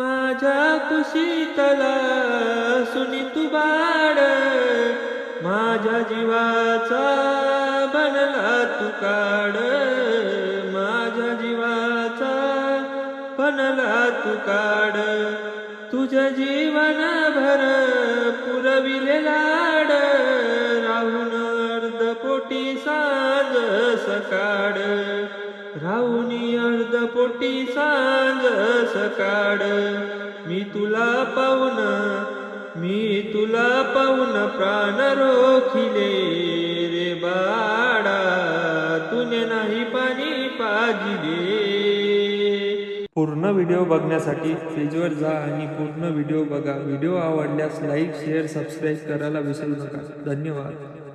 माझ्या कुशीतला सुनी तू बाड, माझ्या जीवाचा बनला तू काड, माझ्या जीवाचा बनला तू काड. तुझ्या जीवनभर पुरविले लाड, राहून अर्धपोटी सांज सकाळ, राहून अर्धपोटी सांज सकाळ. मी तुला पाहून प्राण रोखिले रे बाळा, तुने नाही पाणी पाजिले. पूर्ण व्हिडिओ बघण्यासाठी पेजवर जा आणि पूर्ण व्हिडिओ बघा. व्हिडिओ आवडल्यास लाईक शेअर सबस्क्राईब करायला विसरू नका. धन्यवाद.